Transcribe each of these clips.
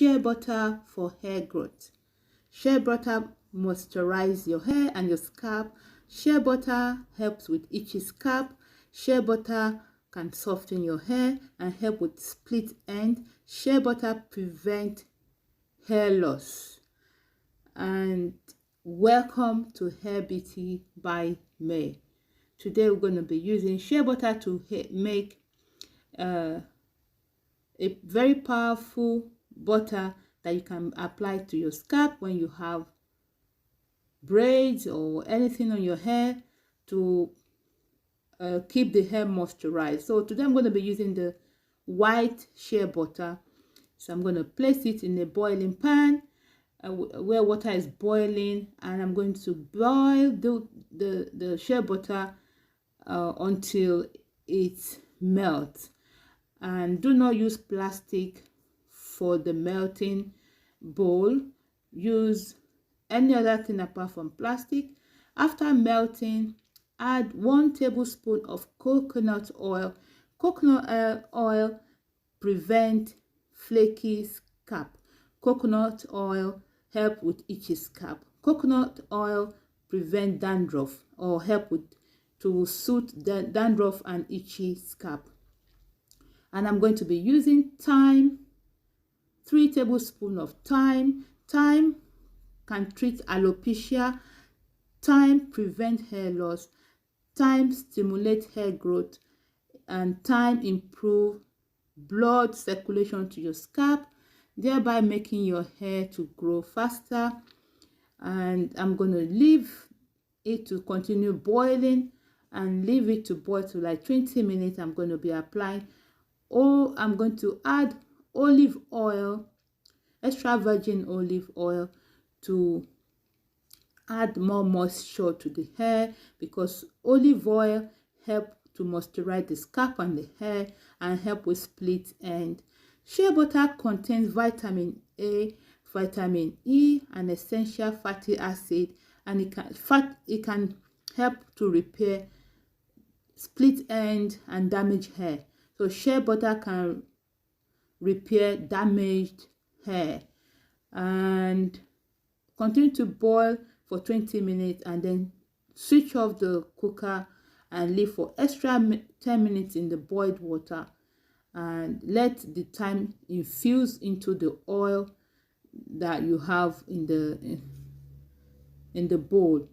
shea butter for hair growth. Shea butter moisturizes your hair and your scalp. Shea butter helps with itchy scalp. Shea butter can soften your hair and help with split end. Shea butter prevent hair loss. And welcome to Hair Beauty by May. Today we're going to be using shea butter to make a very powerful butter that you can apply to your scalp when you have braids or anything on your hair to keep the hair moisturized. So today I'm going to be using the white shea butter. So I'm going to place it in a boiling pan where water is boiling, and I'm going to boil the shea butter until it melts. And do not use plastic for the melting bowl. Use any other thing apart from plastic. After melting, add 1 tablespoon of coconut oil. Coconut oil prevent flaky scalp. Coconut oil help with itchy scalp. Coconut oil prevent dandruff or help with to soothe the dandruff and itchy scalp. And I'm going to be using thyme, 3 tablespoons of thyme. Thyme can treat alopecia. Thyme prevent hair loss. Thyme stimulate hair growth, and thyme improve blood circulation to your scalp, thereby making your hair to grow faster. And I'm going to leave it to continue boiling and leave it to boil to like 20 minutes. I'm going to be applying, I'm going to add olive oil, extra virgin olive oil, to add more moisture to the hair, because olive oil help to moisturize the scalp and the hair and help with split end. Shea butter contains vitamin A, vitamin E, and essential fatty acid, and it can help to repair split end and damaged hair. So shea butter can repair damaged hair. And continue to boil for 20 minutes and then switch off the cooker and leave for extra 10 minutes in the boiled water, and let the thyme infuse into the oil that you have in the bowl.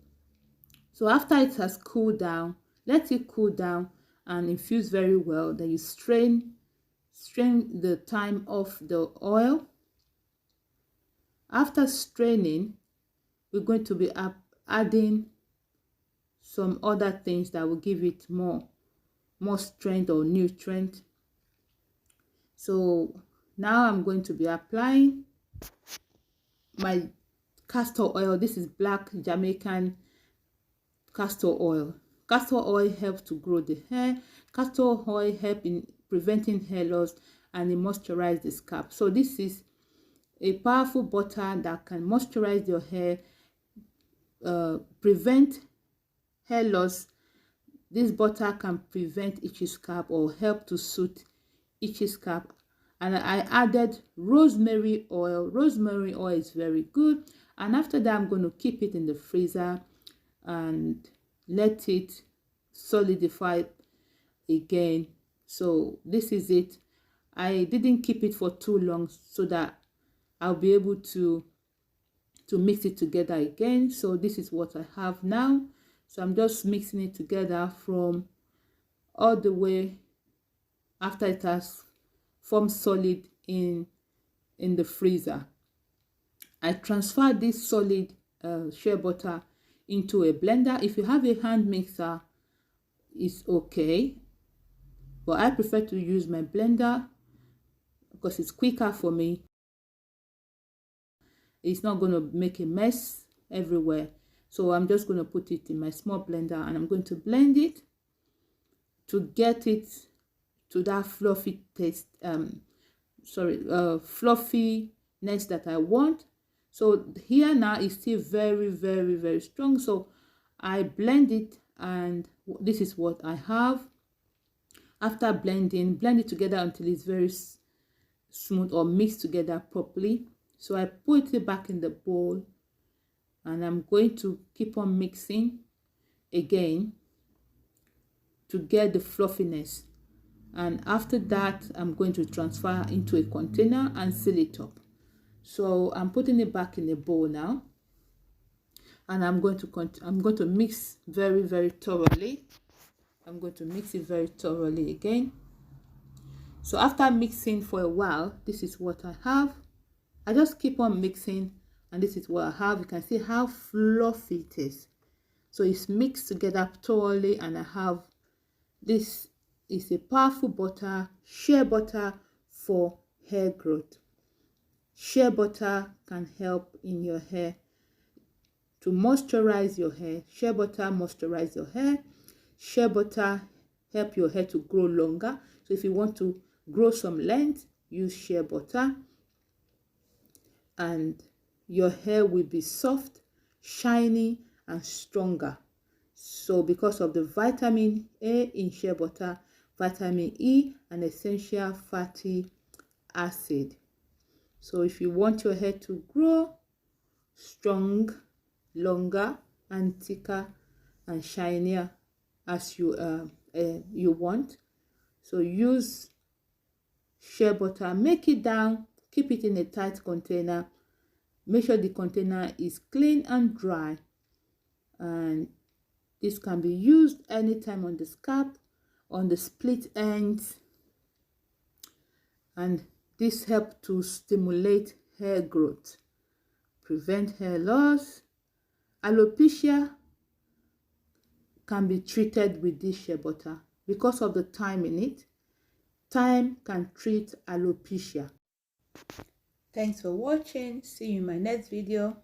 So after it has cooled down, let it cool down and infuse very well. Then you strain the thyme off the oil. After straining, we're going to be adding some other things that will give it more strength or nutrient. So now I'm going to be applying my castor oil. This is black Jamaican castor oil. Castor oil helps to grow the hair. Castor oil helps in preventing hair loss, and it moisturizes the scalp. So this is a powerful butter that can moisturize your hair, prevent hair loss. This butter can prevent itchy scalp or help to soothe itchy scalp. And I added rosemary oil. Rosemary oil is very good. And after that, I'm going to keep it in the freezer and let it solidify again. So this is it. I didn't keep it for too long so that I'll be able to mix it together again. So this is what I have now. So I'm just mixing it together from all the way after it has formed solid in the freezer. I transfer this solid shea butter into a blender. If you have a hand mixer, it's okay, but I prefer to use my blender because it's quicker for me. It's not going to make a mess everywhere. So I'm just going to put it in my small blender and I'm going to blend it to get it to that fluffy taste, fluffiness that I want. So here now is still very, very, very strong. So I blend it, and this is what I have. After blending, blend it together until it's very smooth or mixed together properly. So I put it back in the bowl, and I'm going to keep on mixing again to get the fluffiness. And after that, I'm going to transfer into a container and seal it up. So I'm putting it back in the bowl now, and I'm going to mix very, very thoroughly. I'm going to mix it very thoroughly again. So after mixing for a while, this is what I have. I just keep on mixing, and this is what I have. You can see how fluffy it is. So it's mixed together thoroughly, and I have this is a powerful butter, shea butter for hair growth. Shea butter can help in your hair to moisturize your hair. Shea butter moisturize your hair. Shea butter help your hair to grow longer. So if you want to grow some length, use shea butter, and your hair will be soft, shiny, and stronger. So because of the vitamin A in shea butter, vitamin E, and essential fatty acid. So if you want your hair to grow strong, longer, and thicker and shinier as you want, so use shea butter. Make it down, keep it in a tight container. Make sure the container is clean and dry, and this can be used anytime on the scalp, on the split ends, and this helps to stimulate hair growth, prevent hair loss. Alopecia can be treated with this shea butter because of the thyme in it. Thyme can treat alopecia. Thanks for watching. See you in my next video.